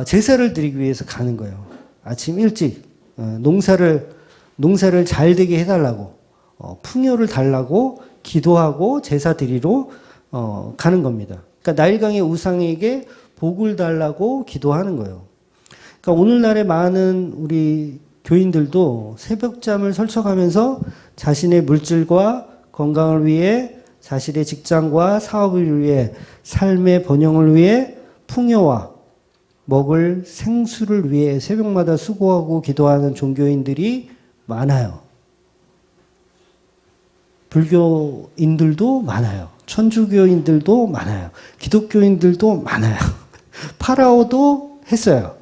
제사를 드리기 위해서 가는 거예요. 아침 일찍 농사를 잘 되게 해달라고, 풍요를 달라고 기도하고 제사 드리러 가는 겁니다. 그러니까 나일강의 우상에게 복을 달라고 기도하는 거예요. 그러니까 오늘날의 많은 우리 교인들도 새벽잠을 설쳐가면서 자신의 물질과 건강을 위해, 자신의 직장과 사업을 위해, 삶의 번영을 위해, 풍요와 먹을 생수를 위해 새벽마다 수고하고 기도하는 종교인들이 많아요. 불교인들도 많아요. 천주교인들도 많아요. 기독교인들도 많아요. 파라오도 했어요.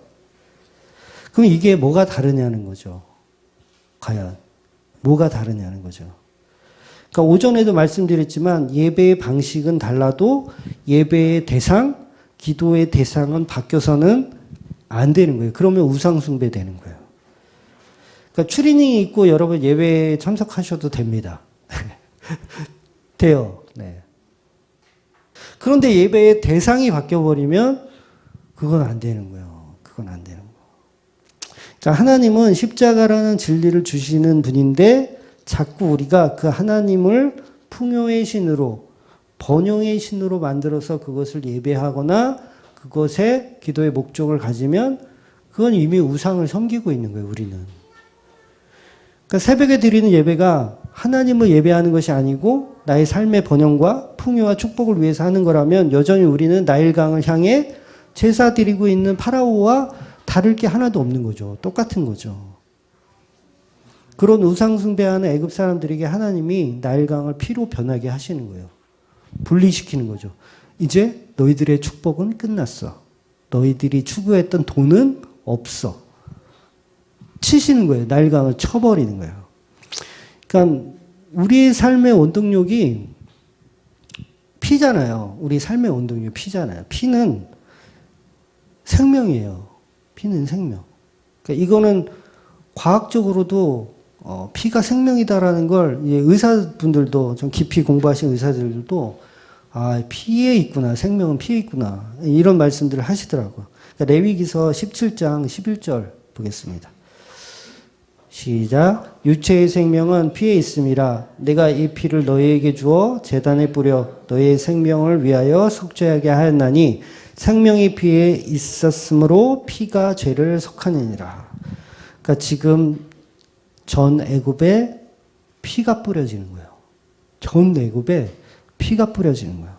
그럼 이게 뭐가 다르냐는 거죠. 과연 뭐가 다르냐는 거죠. 그러니까 오전에도 말씀드렸지만 예배의 방식은 달라도 예배의 대상, 기도의 대상은 바뀌어서는 안 되는 거예요. 그러면 우상숭배 되는 거예요. 그러니까 추리닝이 있고 여러분 예배에 참석하셔도 됩니다. 돼요. 네. 그런데 예배의 대상이 바뀌어버리면 그건 안 되는 거예요. 그건 안 되는 거예요. 그러니까 하나님은 십자가라는 진리를 주시는 분인데 자꾸 우리가 그 하나님을 풍요의 신으로, 번영의 신으로 만들어서 그것을 예배하거나 그것에 기도의 목적을 가지면 그건 이미 우상을 섬기고 있는 거예요, 우리는. 그러니까 새벽에 드리는 예배가 하나님을 예배하는 것이 아니고 나의 삶의 번영과 풍요와 축복을 위해서 하는 거라면 여전히 우리는 나일강을 향해 제사 드리고 있는 파라오와 다를 게 하나도 없는 거죠. 똑같은 거죠. 그런 우상 숭배하는 애굽 사람들에게 하나님이 나일강을 피로 변하게 하시는 거예요. 분리시키는 거죠. 이제 너희들의 축복은 끝났어. 너희들이 추구했던 돈은 없어. 치시는 거예요. 나일강을 쳐버리는 거예요. 그러니까 우리의 삶의 원동력이 피잖아요. 우리 삶의 원동력이 피잖아요. 피는 생명이에요. 피는 생명. 그러니까 이거는 과학적으로도 피가 생명이다라는 걸 의사분들도 좀 깊이 공부하신 의사들도 피에 있구나. 생명은 피에 있구나. 이런 말씀들을 하시더라고요. 그러니까 레위기서 17장 11절 보겠습니다. 시작. 육체의 생명은 피에 있음이라. 내가 이 피를 너희에게 주어 제단에 뿌려 너희의 생명을 위하여 속죄하게 하였나니 생명이 피에 있었으므로 피가 죄를 속하느니라. 그러니까 지금 전 애굽에 피가 뿌려지는 거예요. 전 애굽에 피가 뿌려지는 거예요.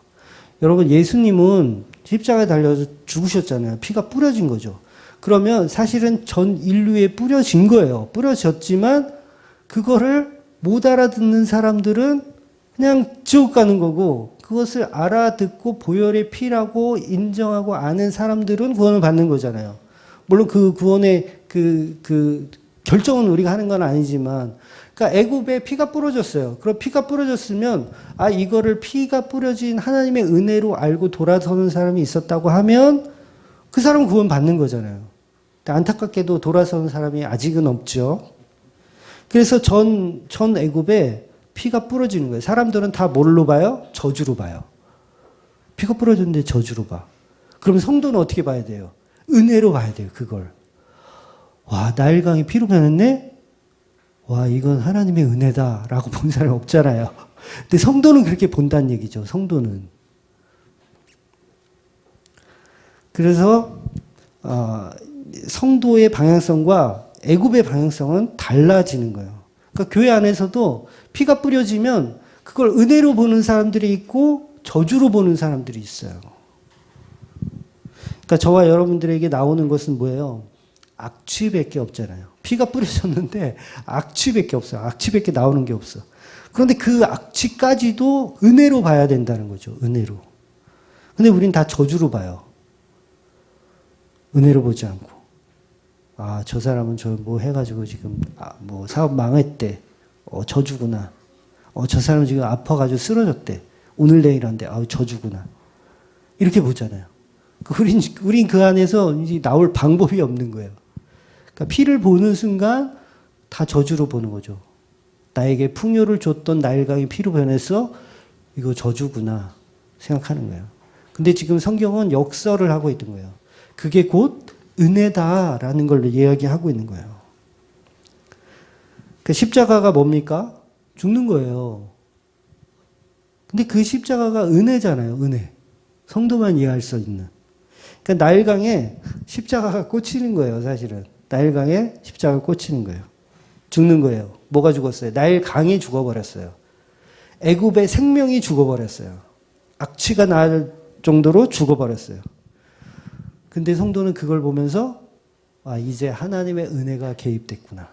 여러분, 예수님은 십자가에 달려서 죽으셨잖아요. 피가 뿌려진 거죠. 그러면 사실은 전 인류에 뿌려진 거예요. 뿌려졌지만 그거를 못 알아듣는 사람들은 그냥 지옥 가는 거고, 그것을 알아듣고 보혈의 피라고 인정하고 아는 사람들은 구원을 받는 거잖아요. 물론 그 구원의 그 결정은 우리가 하는 건 아니지만, 그러니까 애굽에 피가 뿌려졌어요. 그럼 피가 뿌려졌으면 이거를 피가 뿌려진 하나님의 은혜로 알고 돌아서는 사람이 있었다고 하면 그 사람은 구원 받는 거잖아요. 근데 안타깝게도 돌아서는 사람이 아직은 없죠. 그래서 전 애굽에 피가 뿌려지는 거예요. 사람들은 다 뭘로 봐요? 저주로 봐요. 피가 뿌려졌는데 저주로 봐. 그럼 성도는 어떻게 봐야 돼요? 은혜로 봐야 돼요, 그걸. 와, 나일강이 피로 변했네? 와, 이건 하나님의 은혜다라고 본 사람이 없잖아요. 근데 성도는 그렇게 본다는 얘기죠, 성도는. 그래서 성도의 방향성과 애굽의 방향성은 달라지는 거예요. 그러니까 교회 안에서도 피가 뿌려지면 그걸 은혜로 보는 사람들이 있고 저주로 보는 사람들이 있어요. 그러니까 저와 여러분들에게 나오는 것은 뭐예요? 악취밖에 없잖아요. 피가 뿌려졌는데 악취밖에 없어요. 악취밖에 나오는 게 없어. 그런데 그 악취까지도 은혜로 봐야 된다는 거죠. 은혜로. 근데 우린 다 저주로 봐요. 은혜로 보지 않고. 저 사람은 저 뭐 해가지고 지금 뭐 사업 망했대. 저주구나. 저 사람은 지금 아파가지고 쓰러졌대. 오늘 내일 한대. 저주구나. 이렇게 보잖아요. 우린 그 안에서 이제 나올 방법이 없는 거예요. 그러니까 피를 보는 순간 다 저주로 보는 거죠. 나에게 풍요를 줬던 나일강이 피로 변해서 이거 저주구나 생각하는 거예요. 근데 지금 성경은 역설을 하고 있는 거예요. 그게 곧 은혜다라는 걸 이야기하고 있는 거예요. 그 십자가가 뭡니까? 죽는 거예요. 근데 그 십자가가 은혜잖아요. 은혜. 성도만 이해할 수 있는. 그러니까 나일강에 십자가가 꽂히는 거예요. 사실은. 나일강에 십자가가 꽂히는 거예요. 죽는 거예요. 뭐가 죽었어요? 나일강이 죽어버렸어요. 애굽의 생명이 죽어버렸어요. 악취가 날 정도로 죽어버렸어요. 근데 성도는 그걸 보면서 이제 하나님의 은혜가 개입됐구나.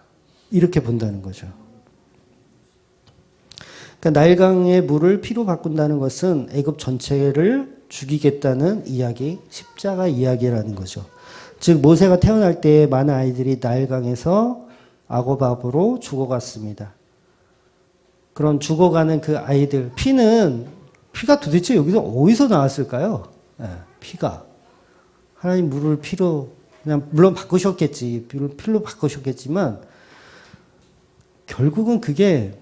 이렇게 본다는 거죠. 그러니까 나일강의 물을 피로 바꾼다는 것은 애굽 전체를 죽이겠다는 이야기, 십자가 이야기라는 거죠. 즉 모세가 태어날 때 많은 아이들이 나일강에서 악어밥으로 죽어갔습니다. 그런 죽어가는 그 아이들, 피가 도대체 여기서 어디서 나왔을까요? 피가. 하나님 물을 피로, 그냥 물론 바꾸셨겠지. 피로 바꾸셨겠지만 결국은 그게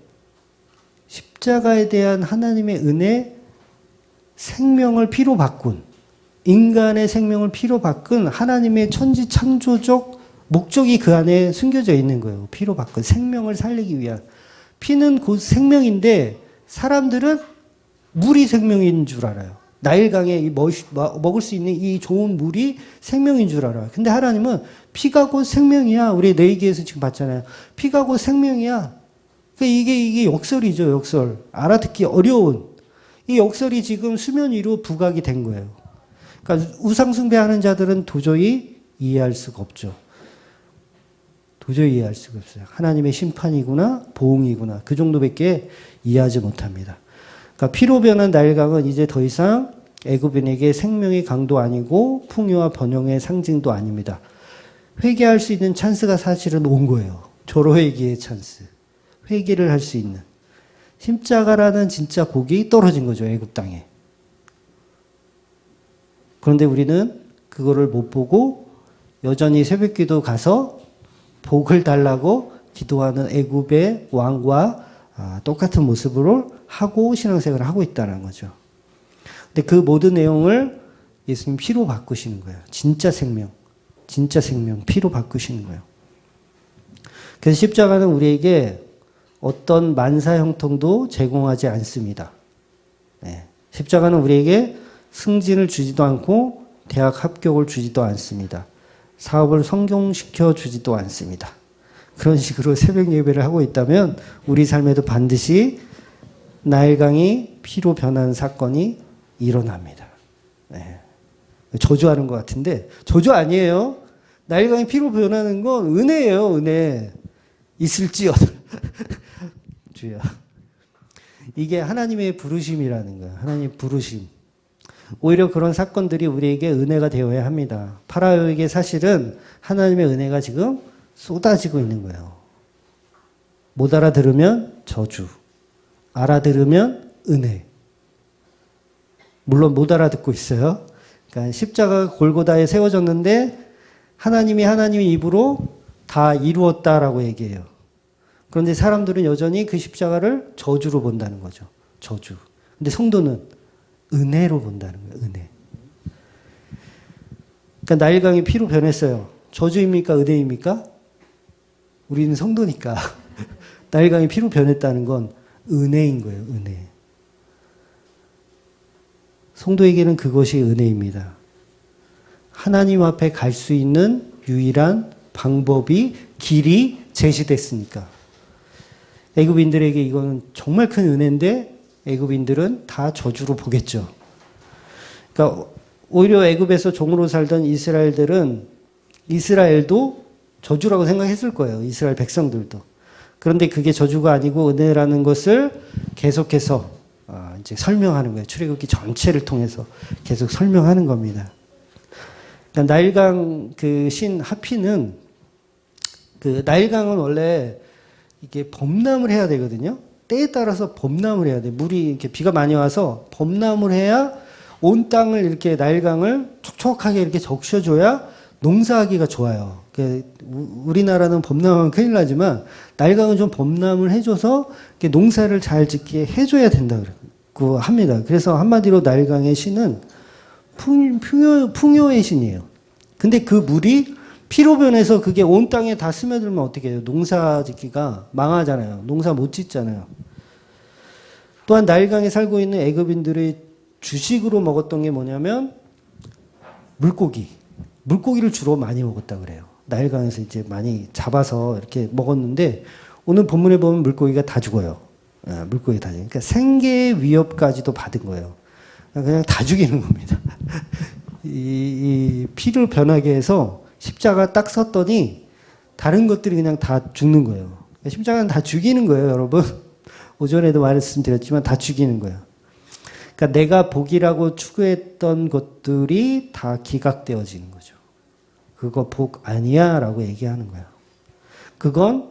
십자가에 대한 하나님의 은혜, 생명을 피로 바꾼, 인간의 생명을 피로 바꾼 하나님의 천지 창조적 목적이 그 안에 숨겨져 있는 거예요. 피로 바꾼 생명을 살리기 위한. 피는 곧 생명인데 사람들은 물이 생명인 줄 알아요. 나일강에 먹을 수 있는 이 좋은 물이 생명인 줄 알아요. 근데 하나님은 피가 곧 생명이야. 우리 레위기에서 지금 봤잖아요. 피가 곧 생명이야. 그러니까 이게 역설이죠. 역설. 알아듣기 어려운. 이 역설이 지금 수면 위로 부각이 된 거예요. 그러니까 우상숭배하는 자들은 도저히 이해할 수가 없죠. 도저히 이해할 수가 없어요. 하나님의 심판이구나, 보응이구나. 그 정도밖에 이해하지 못합니다. 그러니까 피로 변한 나일강은 이제 더 이상 애굽인에게 생명의 강도 아니고 풍요와 번영의 상징도 아닙니다. 회개할 수 있는 찬스가 사실은 온 거예요. 졸업회개의 찬스. 회개를 할 수 있는. 십자가라는 진짜 복이 떨어진 거죠. 애굽 땅에. 그런데 우리는 그거를 못 보고 여전히 새벽기도 가서 복을 달라고 기도하는 애굽의 왕과 똑같은 모습으로 하고 신앙생활을 하고 있다는 거죠. 근데 그 모든 내용을 예수님 피로 바꾸시는 거예요. 진짜 생명, 피로 바꾸시는 거예요. 그래서 십자가는 우리에게 어떤 만사 형통도 제공하지 않습니다. 네. 십자가는 우리에게 승진을 주지도 않고 대학 합격을 주지도 않습니다. 사업을 성공시켜 주지도 않습니다. 그런 식으로 새벽 예배를 하고 있다면 우리 삶에도 반드시 나일강이 피로 변하는 사건이 일어납니다. 네. 저주하는 것 같은데 저주 아니에요. 나일강이 피로 변하는 건 은혜예요. 은혜. 있을지어다. 주여. 이게 하나님의 부르심이라는 거예요. 하나님의 부르심. 오히려 그런 사건들이 우리에게 은혜가 되어야 합니다. 파라오에게 사실은 하나님의 은혜가 지금 쏟아지고 있는 거예요. 못 알아들으면 저주, 알아들으면 은혜. 물론 못 알아듣고 있어요. 그러니까 십자가가 골고다에 세워졌는데 하나님이 입으로 다 이루었다라고 얘기해요. 그런데 사람들은 여전히 그 십자가를 저주로 본다는 거죠. 저주. 근데 성도는 은혜로 본다는 거예요. 은혜. 그러니까 나일강이 피로 변했어요. 저주입니까? 은혜입니까? 우리는 성도니까. 나일강이 피로 변했다는 건 은혜인 거예요. 은혜. 성도에게는 그것이 은혜입니다. 하나님 앞에 갈 수 있는 유일한 방법이 길이 제시됐으니까. 애굽인들에게 이거는 정말 큰 은혜인데 애굽인들은 다 저주로 보겠죠. 그러니까 오히려 애굽에서 종으로 살던 이스라엘도 저주라고 생각했을 거예요. 이스라엘 백성들도. 그런데 그게 저주가 아니고 은혜라는 것을 계속해서 이제 설명하는 거예요. 출애굽기 전체를 통해서 계속 설명하는 겁니다. 그러니까 나일강 그 신 하피는 그 나일강은 원래 이게 범람을 해야 되거든요. 때에 따라서 범람을 해야 돼. 물이 이렇게 비가 많이 와서 범람을 해야 온 땅을 이렇게 나일강을 촉촉하게 이렇게 적셔줘야 농사하기가 좋아요. 우리나라는 범람하면 큰일 나지만 나일강은 좀 범람을 해줘서 농사를 잘 짓게 해줘야 된다고 합니다. 그래서 한마디로 나일강의 신은 풍요의 신이에요. 근데 그 물이 피로 변해서 그게 온 땅에 다 스며들면 어떻게 해요? 농사 짓기가 망하잖아요. 농사 못 짓잖아요. 또한 나일강에 살고 있는 애굽인들의 주식으로 먹었던 게 뭐냐면 물고기를 주로 많이 먹었다 그래요. 나일강에서 이제 많이 잡아서 이렇게 먹었는데 오늘 본문에 보면 물고기가 다 죽어요. 물고기 다 죽어요. 그러니까 생계 위협까지도 받은 거예요. 그냥 다 죽이는 겁니다. 이 피를 변하게 해서 십자가 딱 섰더니 다른 것들이 그냥 다 죽는 거예요. 십자가는 다 죽이는 거예요, 여러분. 오전에도 말씀드렸지만 다 죽이는 거예요. 그러니까 내가 복이라고 추구했던 것들이 다 기각되어지는 거죠. 그거 복 아니야 라고 얘기하는 거야. 그건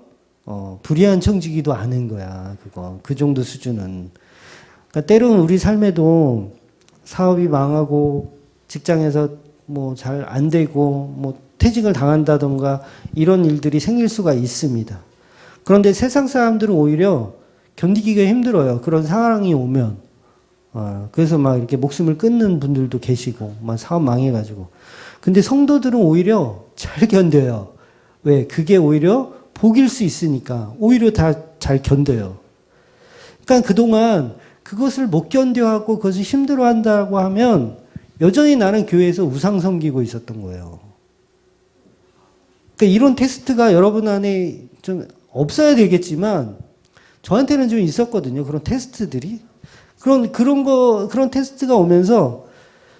불의한 청지기도 아는 거야. 그거 그 정도 수준은. 그러니까 때로는 우리 삶에도 사업이 망하고 직장에서 뭐 잘 안 되고 뭐 퇴직을 당한다던가 이런 일들이 생길 수가 있습니다. 그런데 세상 사람들은 오히려 견디기가 힘들어요. 그런 상황이 오면. 그래서 막 이렇게 목숨을 끊는 분들도 계시고, 막 사업 망해가지고. 근데 성도들은 오히려 잘 견뎌요. 왜? 그게 오히려 복일 수 있으니까. 오히려 다 잘 견뎌요. 그러니까 그동안 그것을 못 견뎌하고 그것을 힘들어 한다고 하면 여전히 나는 교회에서 우상 섬기고 있었던 거예요. 그러니까 이런 테스트가 여러분 안에 좀 없어야 되겠지만 저한테는 좀 있었거든요. 그런 테스트들이. 그런 테스트가 오면서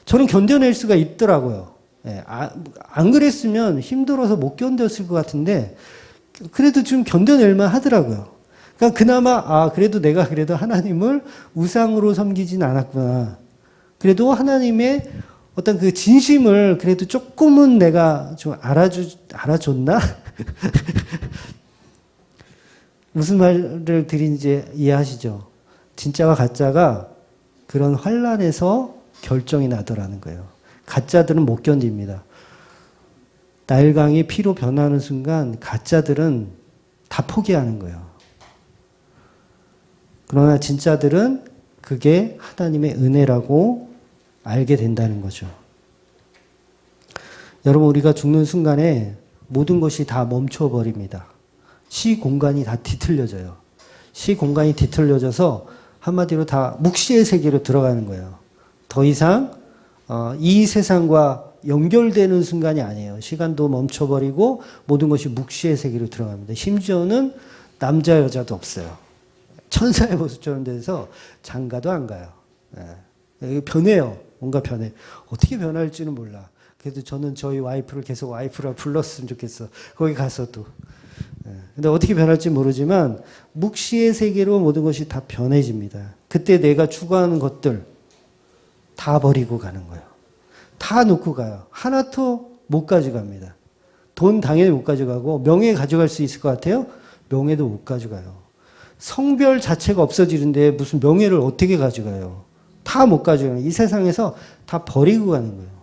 저는 견뎌낼 수가 있더라고요. 예, 안 그랬으면 힘들어서 못 견뎠을 것 같은데 그래도 좀 견뎌낼만 하더라고요. 그러니까 그나마 그래도 내가 그래도 하나님을 우상으로 섬기진 않았구나. 그래도 하나님의 어떤 그 진심을 그래도 조금은 내가 좀 알아줬나? 무슨 말을 드린지 이해하시죠? 진짜와 가짜가 그런 환란에서 결정이 나더라는 거예요. 가짜들은 못 견딥니다. 나일강이 피로 변하는 순간 가짜들은 다 포기하는 거예요. 그러나 진짜들은 그게 하나님의 은혜라고 알게 된다는 거죠. 여러분, 우리가 죽는 순간에 모든 것이 다 멈춰버립니다. 시 공간이 다 뒤틀려져요. 시 공간이 뒤틀려져서 한마디로 다 묵시의 세계로 들어가는 거예요. 더 이상 이 세상과 연결되는 순간이 아니에요. 시간도 멈춰버리고 모든 것이 묵시의 세계로 들어갑니다. 심지어는 남자 여자도 없어요. 천사의 모습처럼 돼서 장가도 안 가요. 변해요. 뭔가 변해. 어떻게 변할지는 몰라. 그래도 저는 저희 와이프를 계속 와이프라 불렀으면 좋겠어. 거기 가서도. 근데 어떻게 변할지 모르지만 묵시의 세계로 모든 것이 다 변해집니다. 그때 내가 추구하는 것들 다 버리고 가는 거예요. 다 놓고 가요. 하나도 못 가져갑니다. 돈 당연히 못 가져가고 명예 가져갈 수 있을 것 같아요? 명예도 못 가져가요. 성별 자체가 없어지는데 무슨 명예를 어떻게 가져가요? 다 못 가져가요. 이 세상에서 다 버리고 가는 거예요.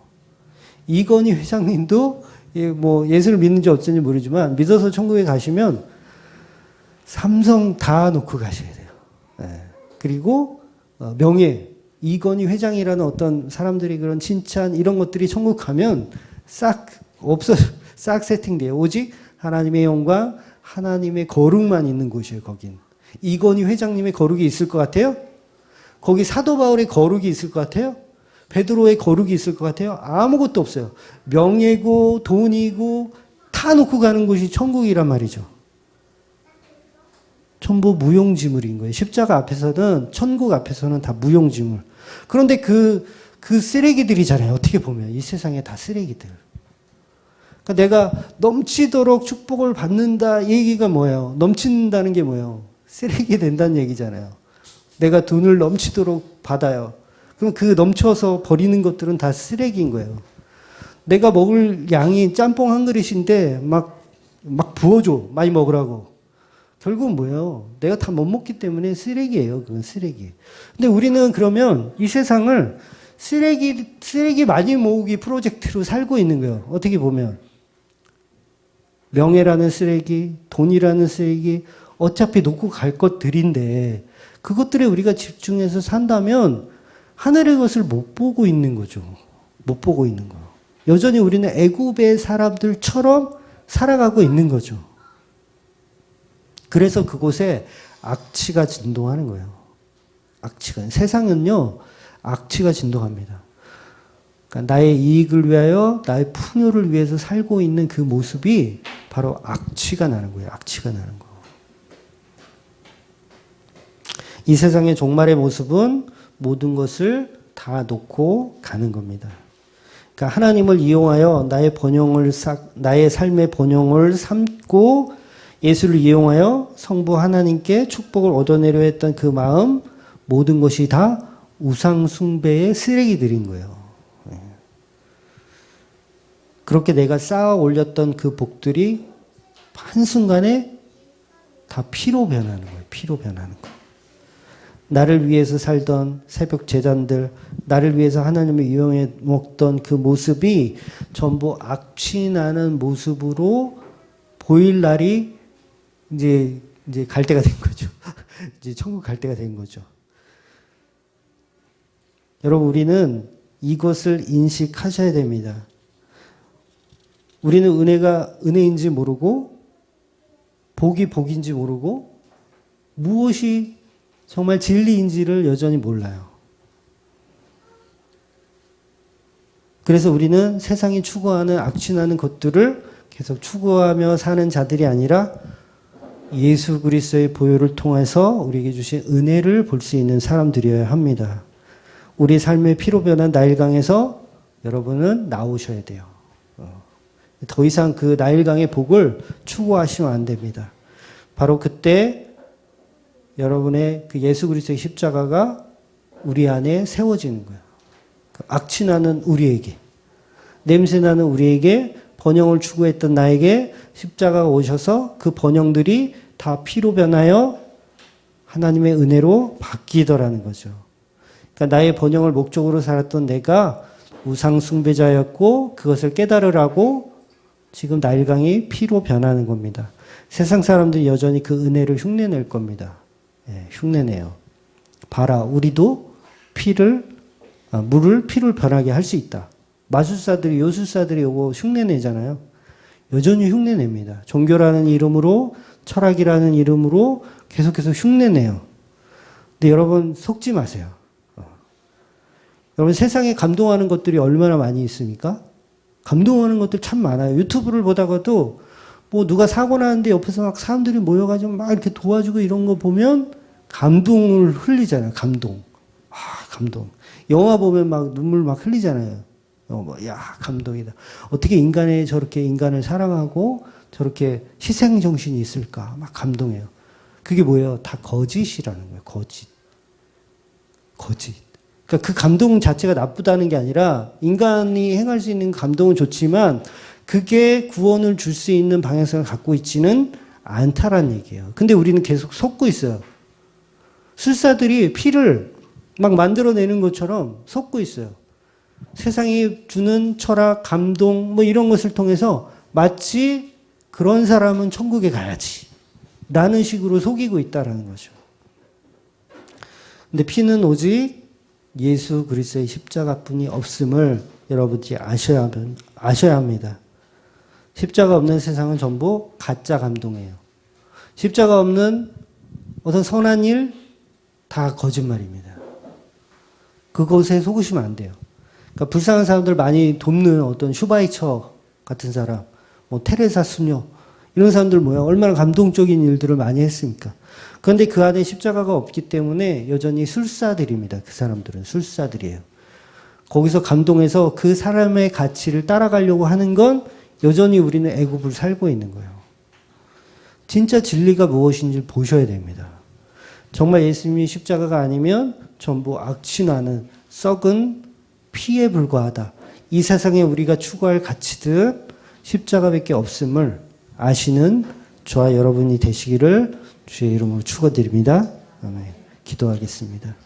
이건희 회장님도 뭐 예수를 믿는지 어쩐지 모르지만 믿어서 천국에 가시면 삼성 다 놓고 가셔야 돼요. 그리고 명예, 이건희 회장이라는 어떤 사람들이 그런 칭찬 이런 것들이 천국 가면 싹 세팅돼요. 오직 하나님의 영광, 하나님의 거룩만 있는 곳이에요. 거긴. 이건희 회장님의 거룩이 있을 것 같아요? 거기 사도 바울의 거룩이 있을 것 같아요? 베드로의 거룩이 있을 것 같아요? 아무것도 없어요. 명예고 돈이고 다 놓고 가는 곳이 천국이란 말이죠. 전부 무용지물인 거예요. 십자가 앞에서는, 천국 앞에서는 다 무용지물. 그런데 그 쓰레기들이잖아요. 어떻게 보면 이 세상에 다 쓰레기들. 그러니까 내가 넘치도록 축복을 받는다 이 얘기가 뭐예요? 넘친다는 게 뭐예요? 쓰레기 된다는 얘기잖아요. 내가 돈을 넘치도록 받아요. 그럼 그 넘쳐서 버리는 것들은 다 쓰레기인 거예요. 내가 먹을 양이 짬뽕 한 그릇인데 막 부어줘. 많이 먹으라고. 결국은 뭐예요? 내가 다 못 먹기 때문에 쓰레기예요. 그건 쓰레기. 근데 우리는 그러면 이 세상을 쓰레기 많이 모으기 프로젝트로 살고 있는 거예요. 어떻게 보면. 명예라는 쓰레기, 돈이라는 쓰레기, 어차피 놓고 갈 것들인데 그것들에 우리가 집중해서 산다면 하늘의 것을 못 보고 있는 거죠. 못 보고 있는 거. 여전히 우리는 애굽의 사람들처럼 살아가고 있는 거죠. 그래서 그곳에 악취가 진동하는 거예요. 악취가. 세상은요, 악취가 진동합니다. 그러니까 나의 이익을 위하여, 나의 풍요를 위해서 살고 있는 그 모습이 바로 악취가 나는 거예요. 악취가 나는 거. 이 세상의 종말의 모습은 모든 것을 다 놓고 가는 겁니다. 그러니까 하나님을 이용하여 나의 삶의 번영을 삼고 예수를 이용하여 성부 하나님께 축복을 얻어내려 했던 그 마음, 모든 것이 다 우상 숭배의 쓰레기들인 거예요. 그렇게 내가 쌓아 올렸던 그 복들이 한순간에 다 피로 변하는 거예요. 피로 변하는 거예요. 나를 위해서 살던 새벽 제자들, 나를 위해서 하나님을 이용해 먹던 그 모습이 전부 악취나는 모습으로 보일 날이 이제 갈 때가 된 거죠. 이제 천국 갈 때가 된 거죠. 여러분, 우리는 이것을 인식하셔야 됩니다. 우리는 은혜가 은혜인지 모르고, 복이 복인지 모르고, 무엇이 정말 진리인지를 여전히 몰라요. 그래서 우리는 세상이 추구하는 악취나는 것들을 계속 추구하며 사는 자들이 아니라 예수 그리스도의 보혈을 통해서 우리에게 주신 은혜를 볼 수 있는 사람들이어야 합니다. 우리 삶의 피로 변한 나일강에서 여러분은 나오셔야 돼요. 더 이상 그 나일강의 복을 추구하시면 안 됩니다. 바로 그때 여러분의 그 예수 그리스도의 십자가가 우리 안에 세워지는 거예요. 악취나는 우리에게, 냄새나는 우리에게, 번영을 추구했던 나에게 십자가가 오셔서 그 번영들이 다 피로 변하여 하나님의 은혜로 바뀌더라는 거죠. 그러니까 나의 번영을 목적으로 살았던 내가 우상 숭배자였고 그것을 깨달으라고 지금 나일강이 피로 변하는 겁니다. 세상 사람들이 여전히 그 은혜를 흉내낼 겁니다. 흉내내요. 봐라, 우리도 물을 피를 변하게 할 수 있다. 마술사들이, 요술사들이 요거 흉내내잖아요. 여전히 흉내냅니다. 종교라는 이름으로, 철학이라는 이름으로 계속해서 흉내내요. 근데 여러분 속지 마세요. 여러분 세상에 감동하는 것들이 얼마나 많이 있습니까? 감동하는 것들 참 많아요. 유튜브를 보다가도 뭐 누가 사고 나는데 옆에서 막 사람들이 모여가지고 막 이렇게 도와주고 이런 거 보면 감동을 흘리잖아요. 감동. 아, 감동. 영화 보면 막 눈물 막 흘리잖아요. 야, 감동이다. 어떻게 인간에 저렇게 인간을 사랑하고 저렇게 희생정신이 있을까? 막 감동해요. 그게 뭐예요? 다 거짓이라는 거예요. 거짓. 그러니까 그 감동 자체가 나쁘다는 게 아니라 인간이 행할 수 있는 감동은 좋지만 그게 구원을 줄 수 있는 방향성을 갖고 있지는 않다라는 얘기예요. 근데 우리는 계속 속고 있어요. 술사들이 피를 막 만들어내는 것처럼 속고 있어요. 세상이 주는 철학, 감동 뭐 이런 것을 통해서 마치 그런 사람은 천국에 가야지 라는 식으로 속이고 있다라는 거죠. 근데 피는 오직 예수 그리스도의 십자가뿐이 없음을 여러분들이 아셔야 합니다. 십자가 없는 세상은 전부 가짜 감동이에요. 십자가 없는 어떤 선한 일 다 거짓말입니다. 그것에 속으시면 안 돼요. 그러니까 불쌍한 사람들 많이 돕는 어떤 슈바이처 같은 사람, 뭐 테레사 수녀 이런 사람들 뭐야? 얼마나 감동적인 일들을 많이 했습니까? 그런데 그 안에 십자가가 없기 때문에 여전히 술사들입니다. 그 사람들은 술사들이에요. 거기서 감동해서 그 사람의 가치를 따라가려고 하는 건 여전히 우리는 애굽을 살고 있는 거예요. 진짜 진리가 무엇인지 보셔야 됩니다. 정말 예수님이 십자가가 아니면 전부 악취나는 썩은 피에 불과하다. 이 세상에 우리가 추구할 가치들은 십자가밖에 없음을 아시는 저와 여러분이 되시기를 주의 이름으로 축원드립니다. 아멘. 기도하겠습니다.